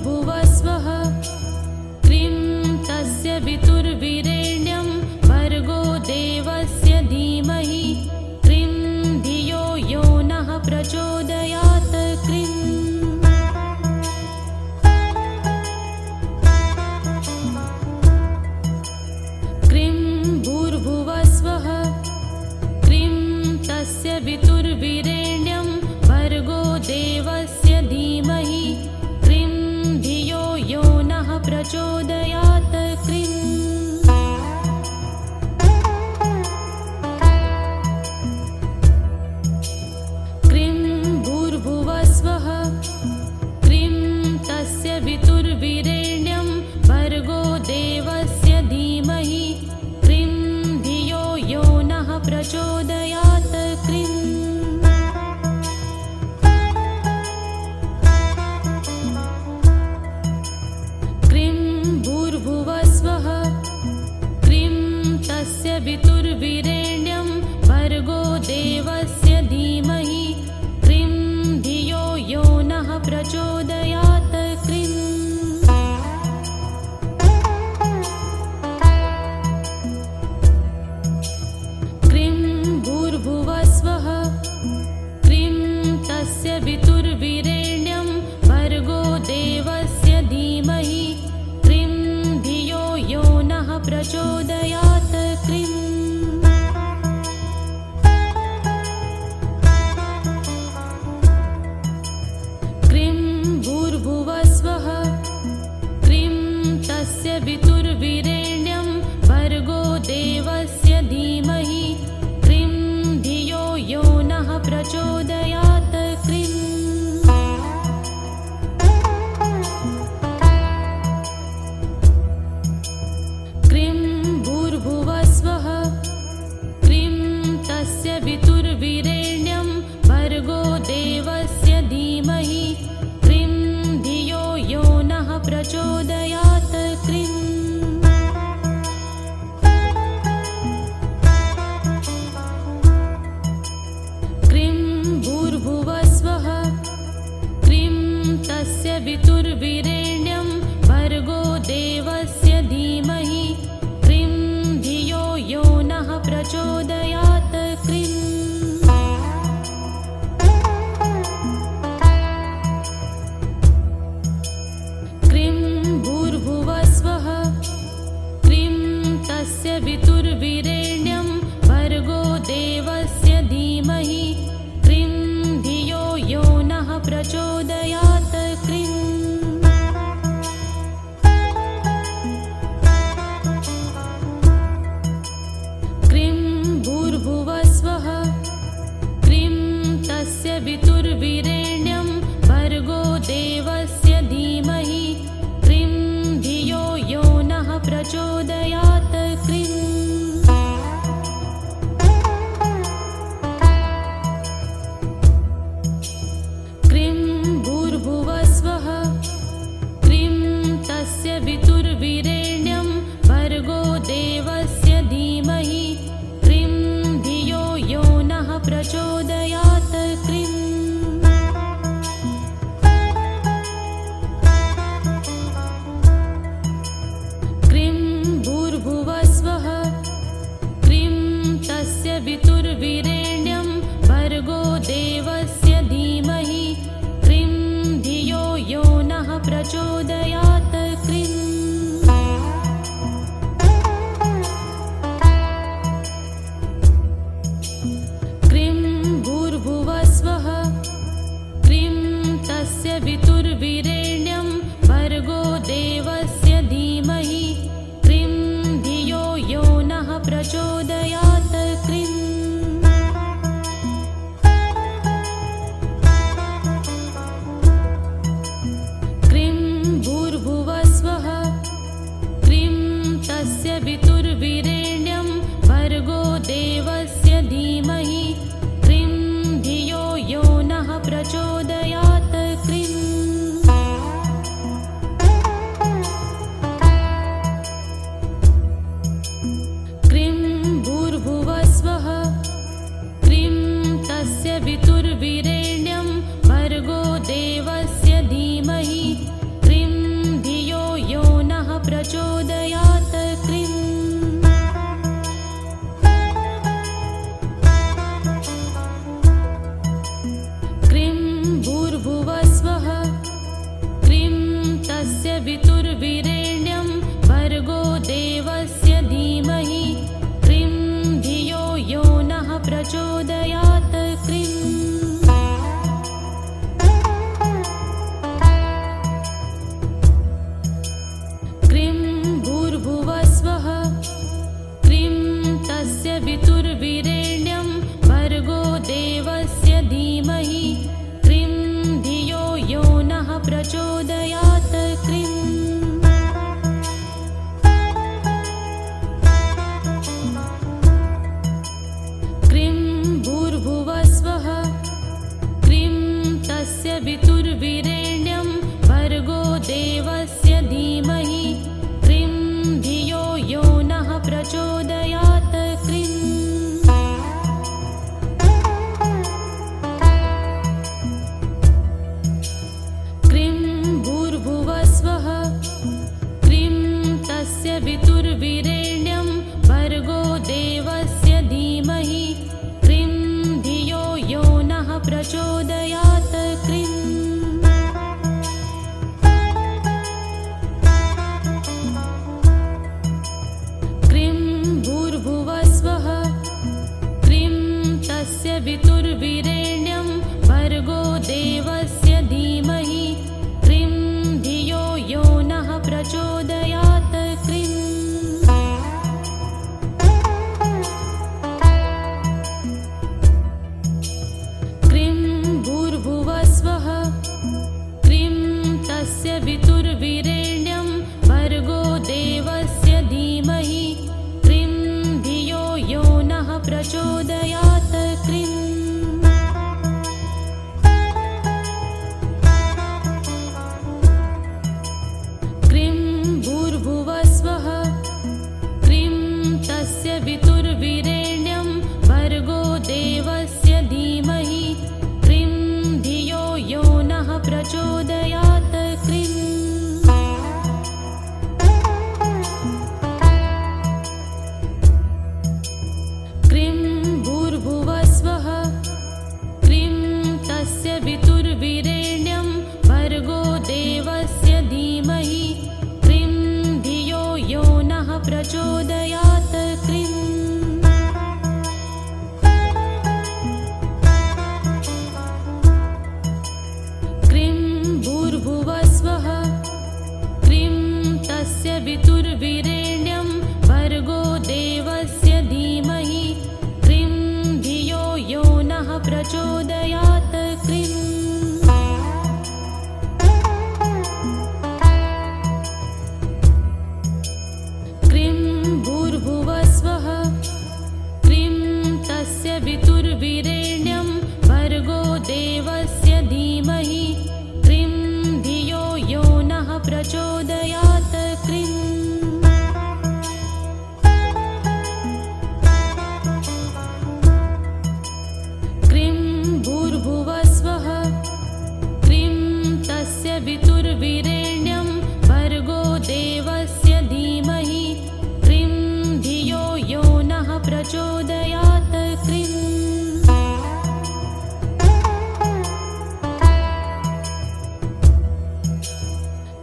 भूर्भुवस्वः क्रीं तस्य वितुर्वीरेण्यं भर्गो देवस्य धीमहि क्रीं धियो यो नः प्रचोदयात् क्रीं क्रीं भूर्भुवस्वः क्रीं तस्य वितुर्वीरेण्यं भर्गो देवस्य धीमहि क्रीं धियो यो नः प्रचोदयात् क्रीं क्रीं भूर्भुवस्वः क्रीं तस्य वितुर्वीरेण्यं भर्गो देवस्य धीमहि क्रीं धियो यो नः प्रचोदयात् क्रीं क्रीं भूर्भुवस्वः क्रीं तस्य वितुर्वीरेण्यं भर्गो देवस्य धीमहि क्रीं धियो यो नः प्रचोदयात् क्रीं क्रीं भूर्भुवस्वः क्रीं तस्य वितुर्वीरेण्यं भर्गो देवस्य धीमहि क्रीं धियो यो नः प्रचोदयात् क्रीं क्रीं भूर्भुवस्वः क्रीं तस्य वितुर्वीरेण्यं भर्गो देवस्य धीमहि क्रीं धियो यो नः प्रचोदयात् क्रीं क्रीं भूर्भुवस्वः क्रीं तस्य वितुर्वीरेण्यं भर्गो देवस्य धीमहि क्रीं धियो यो नः प्रचोदयात् क्रीं क्रीं भूर्भुवस्वः क्रीं तस्य वितुर्वीरेण्यं भर्गो देवस्य धीमहि क्रीं धियो यो नः प्रचोदयात् क्रीं क्रीं भूर्भुवस्वः क्रीं तस्य वितुर्वीरेण्यं भर्गो देवस्य धीमहि क्रीं धियो यो नः प्रचोदयात् क्रीं क्रीं भूर्भुवस्वः क्रीं तस्य वितुर्वीरेण्यं भर्गो देवस्य धीमहि क्रीं धियो यो नः प्रचोदयात् क्रीं क्रीं भूर्भुवस्वः क्रीं तस्य वितुर्वीरेण्यं भर्गो देवस्य धीमहि क्रीं धियो यो नः प्रचोदयात् क्रीं क्रीं प्रचोदयात् क्रीं क्रीं भूर्भुवस्वः क्रीं तस्य वितुर्वीरेण्यं भर्गो देवस्य धीमहि क्रीं धियो यो नः प्रचोदयात् क्रीं क्रीं भूर्भुवस्वः क्रीं तस्य वितुर्वीरेण्यं भर्गो देवस्य धीमहि क्रीं धियो यो नः प्रचोदयात् क्रीं क्रीं भूर्भुवस्वः क्रीं तस्य वितुर्वीरेण्यं भर्गो देवस्य धीमहि क्रीं धियो यो नः प्रचोदयात् क्रीं क्रीं भूर्भुवस्वः क्रीं तस्य वितुर्वीरेण्यं भर्गो देवस्य धीमहि क्रीं धियो यो नः प्रचोदयात् क्रीं क्रीं भूर्भुवस्वः क्रीं तस्य वितुर्वीरेण्यं भर्गो देवस्य धीमहि क्रीं धियो यो नः प्रचोदयात् क्रीं क्रीं भूर्भुवस्वः क्रीं तस्य वितुर्वीरेण्यं भर्गो देवस्य धीमहि क्रीं धियो यो नः प्रचोदयात् क्रीं क्रीं भूर्भुवस्वः क्रीं तस्य वितुर्वीरेण्यं भर्गो देवस्य धीमहि क्रीं धियो यो नः प्रचोदयात् क्रीं क्रीं भूर्भुवस्वः क्रीं तस्य वितुर्वीरेण्यं भर्गो देवस्य धीमहि क्रीं धियो यो नः प्रचोदयात् क्रीं क्रीं भूर्भुवस्वः क्रीं तस्य वितुर्वीरेण्यं भर्गो देवस्य धीमहि क्रीं धियो यो नः प्रचोदयात् क्रीं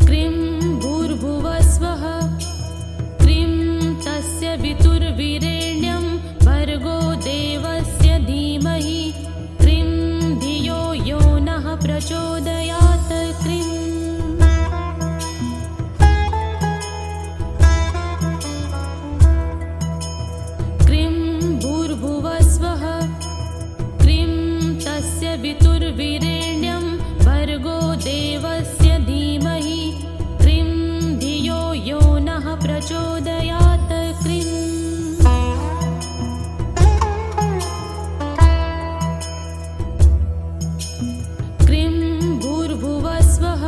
क्रीं भूर्भुवस्वः क्रीं तस्य वितुर्वीरेण्यं भर्गो देवस्य धीमहि क्रीं धियो यो नः प्रचोदयात् क्रीं क्रीं भूर्भुवस्वः क्रीं तस्य वितुर्वीरेण्यं भर्गो देवस्य धीमहि क्रीं धियो यो नः प्रचोदयात् क्रीं क्रीं भूर्भुवस्वः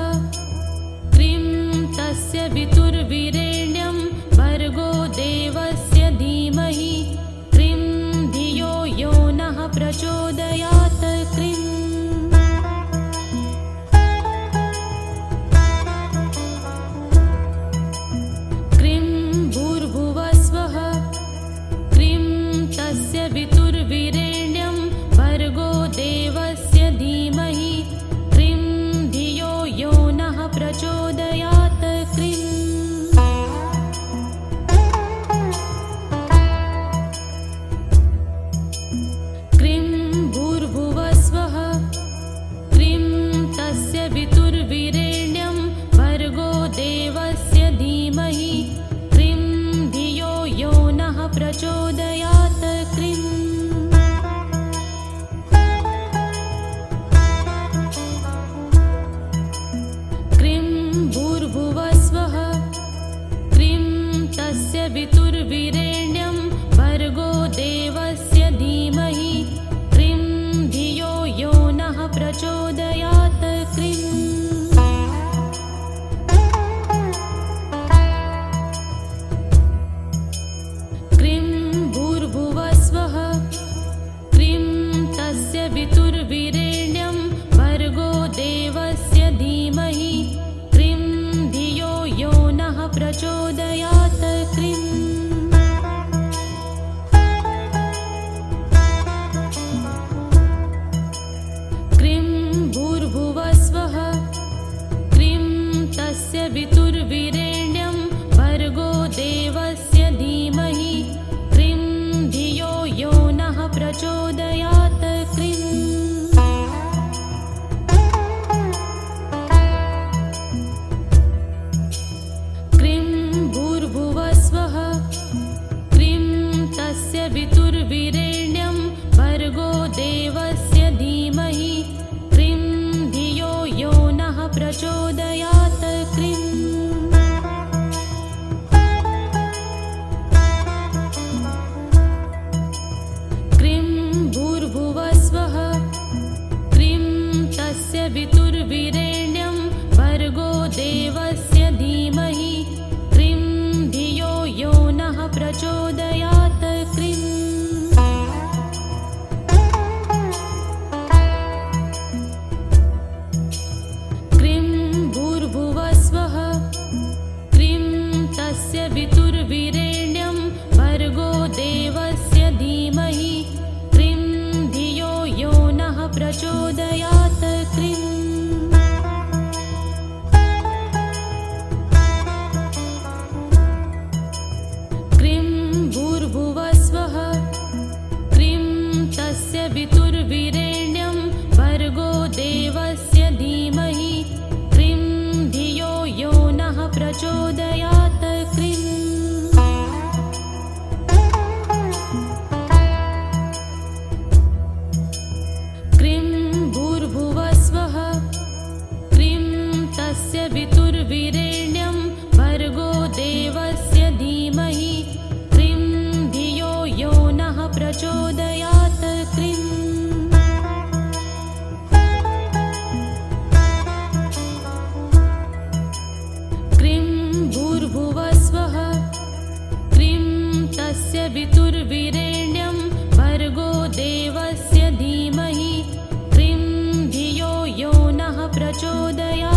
प्रचोदयात् क्रीं क्रीं भूर्भुवस्वः क्रीं तस्य वितुर्वीरेण्यं भर्गो देवस्य धीमहि क्रीं धियो यो नः प्रचोदयात् क्रीं क्रीं भूर्भुवस्वः क्रीं तस्य वितुर्वीरेण्यं भर्गो देवस्य धीमहि क्रीं धियो यो नः प्रचोदयात् क्रीं क्रीं भूर्भुवस्वः क्रीं तस्य वितुर्वीरेण्यं भर्गो देवस्य धीमहि क्रीं धियो यो नः प्रचोदयात् क्रीं क्रीं भूर्भुवस्वः क्रीं तस्य वितुर्वीरेण्यं भर्गो देवस्य धीमहि क्रीं धियो यो नः प्रचोदयात् क्रीं क्रीं भूर्भुवस्वः क्रीं तस्य वितुर्वीरेण्यं भर्गो देवस्य धीमहि क्रीं धियो यो नः प्रचोदयात्